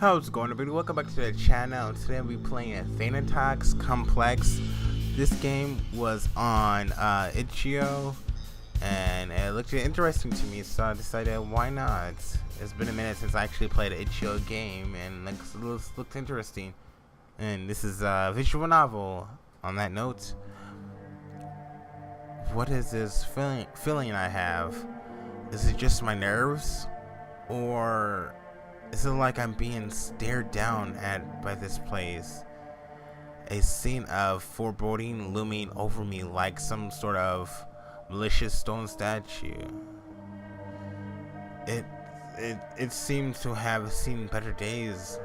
How's it going, everybody? Welcome back to the channel. Today I'll be playing a Thanatos Complex. This game was on itch.io and it looked interesting to me, so I decided why not. It's been a minute since I actually played an itch.io game and it looked interesting. And this is a visual novel. On that note, what is this feeling I have? Is it just my nerves, or is it like I'm being stared down at by this place? A scene of foreboding looming over me like some sort of malicious stone statue. It seems to have seen better days.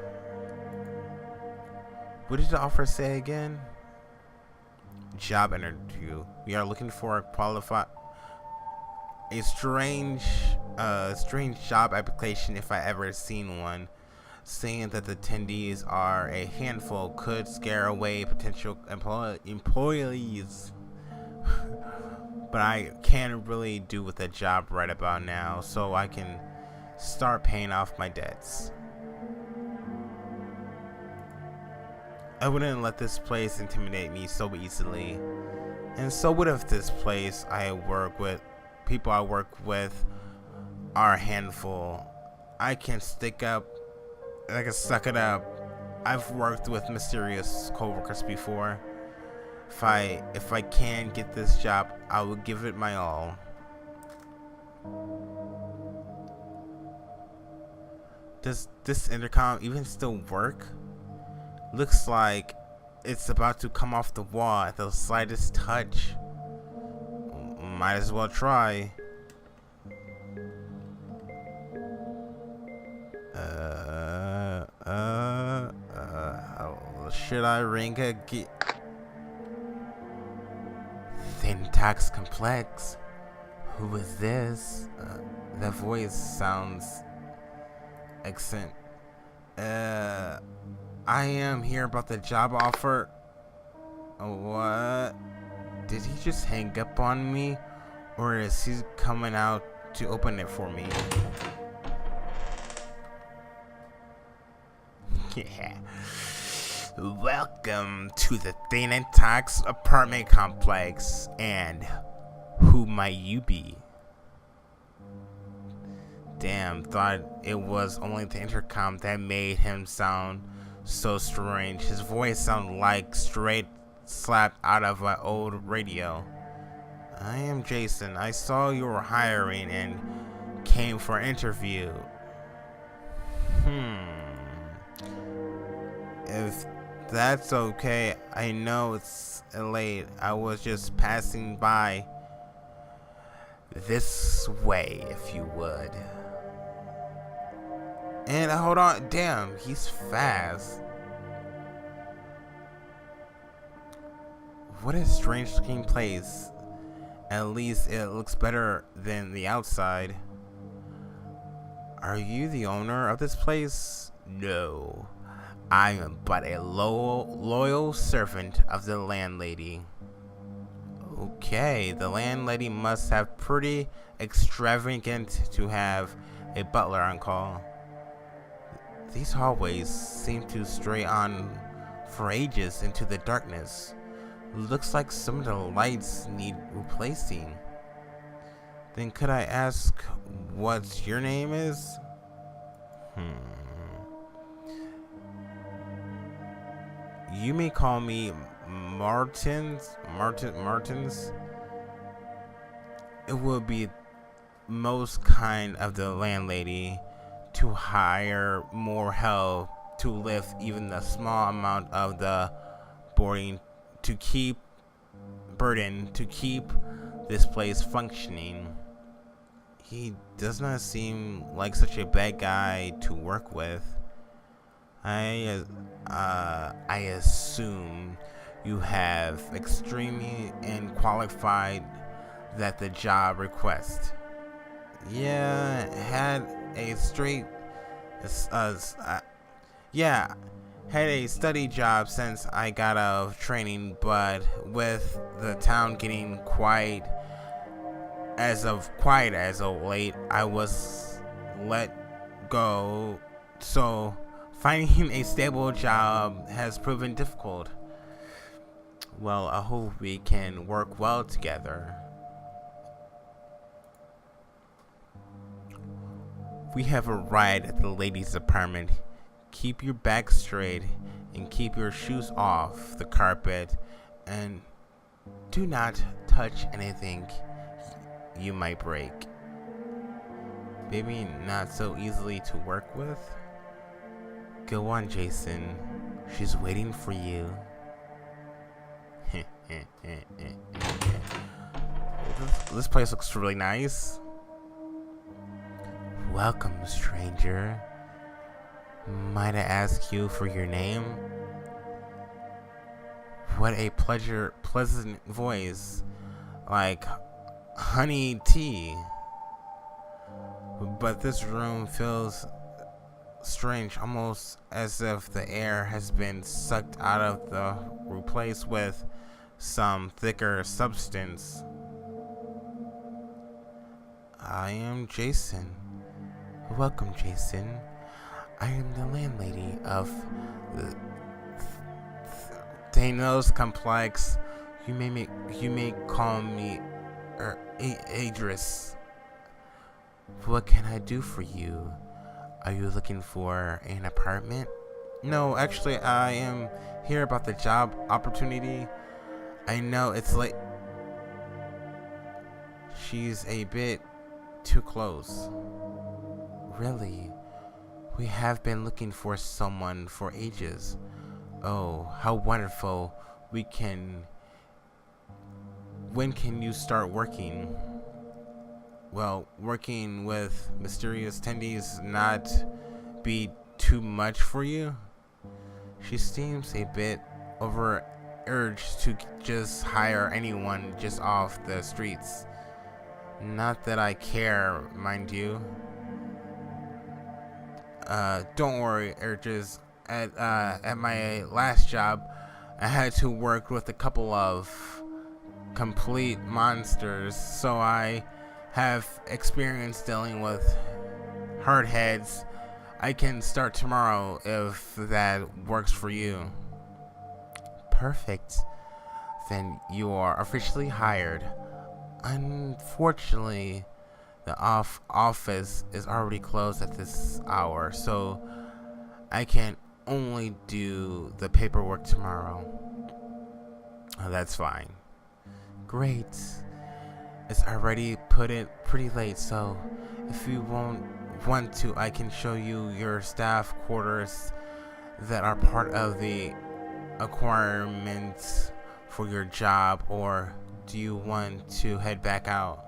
What did the offer say again? Job interview. We are looking for a strange job application if I ever seen one. Saying that the attendees are a handful could scare away potential employees. But I can't really do with a job right about now, so I can start paying off my debts. I wouldn't let this place intimidate me so easily. And so what if this place people I work with are a handful? I can suck it up. I've worked with mysterious coworkers before. If I can get this job, I will give it my all. Does this intercom even still work? Looks like it's about to come off the wall at the slightest touch. Might as well try. Should I ring again? Thanatos Complex. Who is this? That voice sounds accent. I am here about the job offer. What? Did he just hang up on me? Or is he coming out to open it for me? Yeah. Welcome to the Thanatos apartment complex. And who might you be? Damn, thought it was only the intercom that made him sound so strange. His voice sounded like straight slapped out of an old radio. I am Jason. I saw you were hiring and came for an interview. If that's okay, I know it's late. I was just passing by. This way, if you would. And hold on, damn, he's fast. What a strange looking place. At least it looks better than the outside. Are you the owner of this place? No, I am but a loyal servant of the landlady. Okay, the landlady must have pretty extravagant to have a butler on call. These hallways seem to stray on for ages into the darkness. Looks like some of the lights need replacing. Then could I ask what your name is? You may call me Martins. It would be most kind of the landlady to hire more help to lift even the small amount of the burden to keep this place functioning. He does not seem like such a bad guy to work with. I assume you have extremely and qualified that the job request. Yeah, had a steady job since I got out of training, but with the town getting quiet as of late, I was let go. So Finding a stable job has proven difficult. Well, I hope we can work well together. We have arrived at the ladies' apartment. Keep your back straight and keep your shoes off the carpet, and do not touch anything you might break. Maybe not so easily to work with. Go on, Jason. She's waiting for you. This place looks really nice. Welcome, stranger. Might I ask you for your name? What a pleasant voice, like honey tea. But this room feels strange, almost as if the air has been sucked out of the replaced with some thicker substance. I am Jason. Welcome, Jason. I am the landlady of the Thanatos complex. You may call me Idris. What can I do for you? Are you looking for an apartment? No, actually, I am here about the job opportunity. I know it's late. She's a bit too close. Really? We have been looking for someone for ages. Oh, how wonderful. When can you start working? Well, working with mysterious attendees not be too much for you? She seems a bit overurged to just hire anyone just off the streets. Not that I care, mind you. Don't worry, Urges. At my last job, I had to work with a couple of complete monsters, so I have experience dealing with hard heads. I can start tomorrow if that works for you. Perfect. Then you are officially hired. Unfortunately, the office is already closed at this hour, so I can only do the paperwork tomorrow. Oh, that's fine. Great. It's already pretty late, so if you want to, I can show you your staff quarters that are part of the requirements for your job, or do you want to head back out?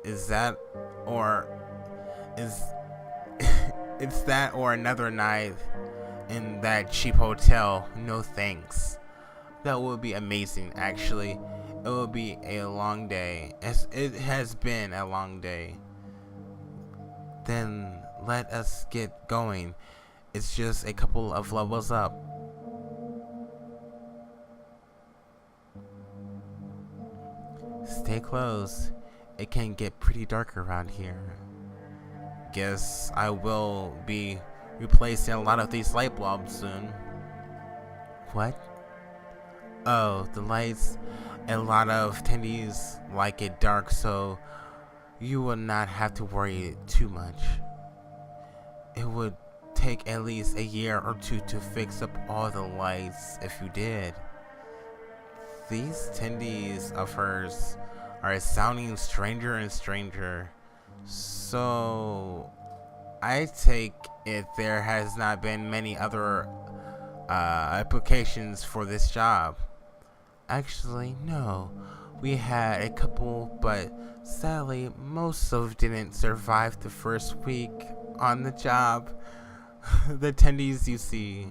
Is that it's that or another night in that cheap hotel? No thanks. That would be amazing, actually. It will be a long day. It has been a long day. Then let us get going. It's just a couple of levels up. Stay close. It can get pretty dark around here. Guess I will be replacing a lot of these light bulbs soon. What? Oh, the lights. A lot of attendees like it dark, so you will not have to worry too much. It would take at least a year or two to fix up all the lights if you did. These attendees of hers are sounding stranger and stranger. So I take it there has not been many other applications for this job. Actually, no. We had a couple, but sadly, most of didn't survive the first week on the job. The attendees you see,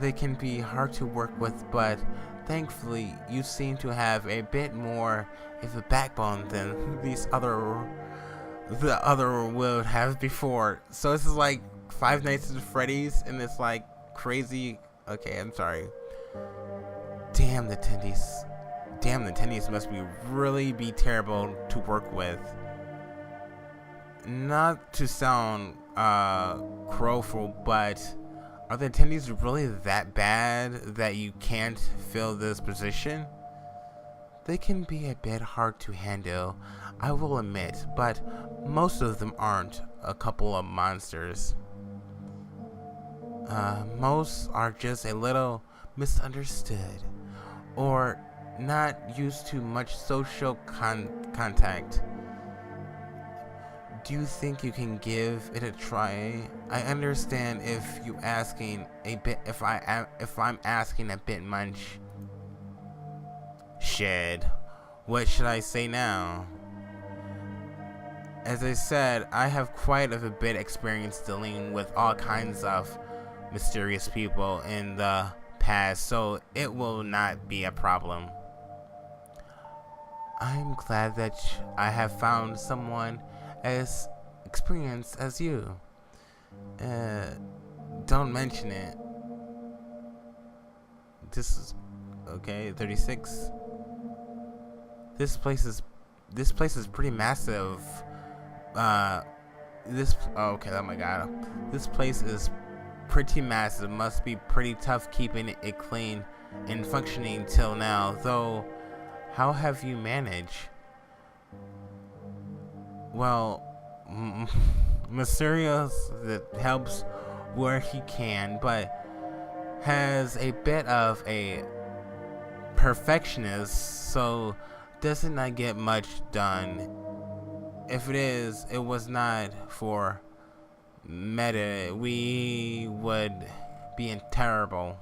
they can be hard to work with, but thankfully, you seem to have a bit more of a backbone than the other would have before. So this is like Five Nights at Freddy's, and it's like crazy. Okay, I'm sorry. Damn the attendees. Damn, the attendees must be really terrible to work with. not to sound crowful, but are the attendees really that bad that you can't fill this position? They can be a bit hard to handle, I will admit, but most of them aren't a couple of monsters. Most are just a little misunderstood, or not used to much social contact. Do you think you can give it a try? I understand if you asking a bit, if I'm asking a bit much. Shit, what should I say now? As I said, I have quite a bit experience dealing with all kinds of mysterious people in the past, so it will not be a problem. I'm glad that I have found someone as experienced as you. Don't mention it. This is okay. 36. This place is pretty massive. Okay. Oh my god. This place is pretty massive. Must be pretty tough keeping it clean and functioning till now. Though, how have you managed? Well, Mysterious that helps where he can, but has a bit of a perfectionist, so doesn't not get much done. If it is, it was not for Meta. We would be in terrible.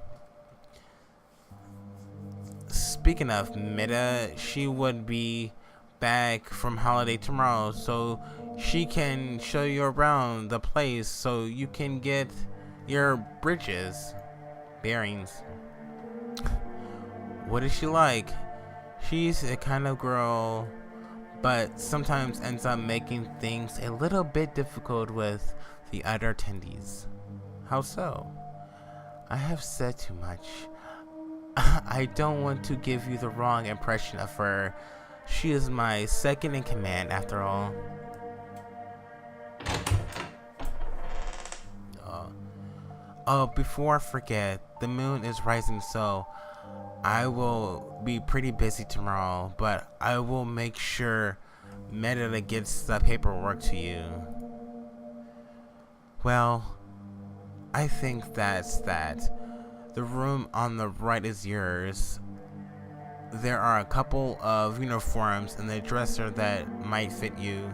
Speaking of Meta, she would be back from holiday tomorrow, so she can show you around the place so you can get your bearings. What is she like? She's a kind of girl, but sometimes ends up making things a little bit difficult with the other attendees. How so? I have said too much. I don't want to give you the wrong impression of her. She is my second in command, after all. Before I forget, the moon is rising, so I will be pretty busy tomorrow, but I will make sure Meta gets the paperwork to you. Well, I think that's that. The room on the right is yours. There are a couple of uniforms in the dresser that might fit you.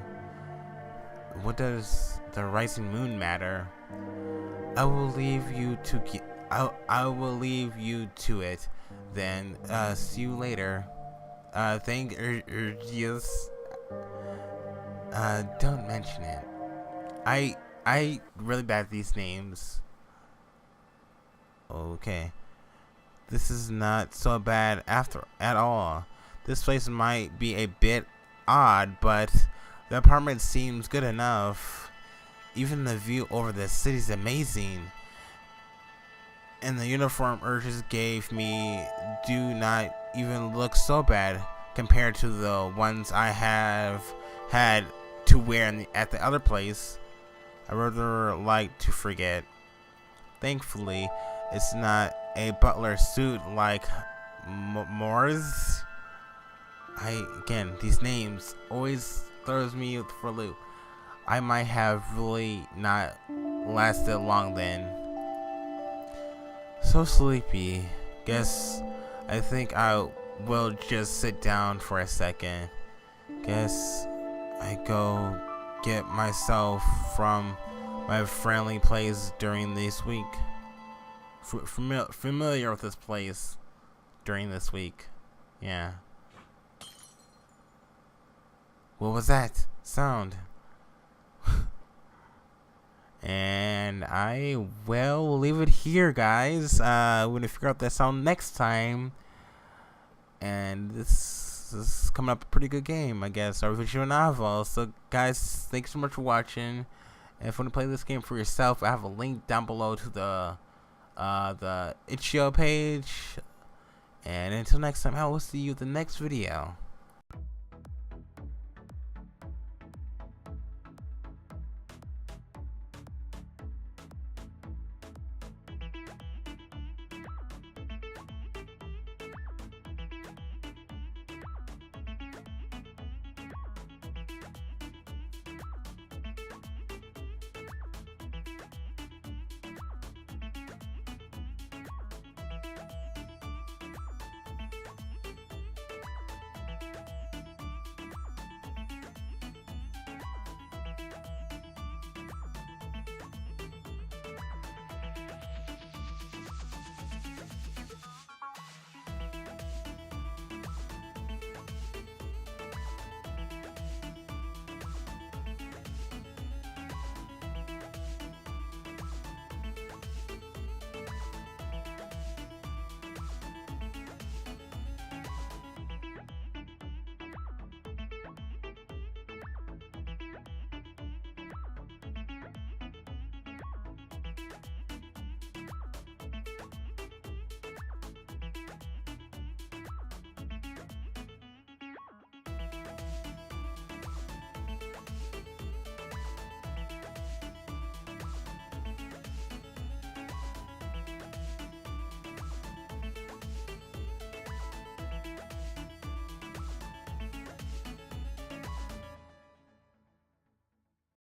What does the rising moon matter? I will leave you to it. Then see you later. Thank yes. Don't mention it. I really bad at these names. Okay. This is not so bad at all. This place might be a bit odd, but the apartment seems good enough. Even the view over the city is amazing. And the uniform urges gave me do not even look so bad compared to the ones I have had to wear at the other place. I rather like to forget. Thankfully, it's not a butler suit like Moore's. Again, these names always throws me for a loop. I might have really not lasted long then. So sleepy. Guess I think I will just sit down for a second. Guess I go get myself from my friendly place during this week. Familiar with this place during this week. Yeah. What was that sound? And I will leave it here, guys. We're gonna figure out that sound next time. And this is coming up a pretty good game, I guess, or visual novel. So, guys, thanks so much for watching. And if you want to play this game for yourself, I have a link down below to the itch.io page. And until next time, I will see you in the next video.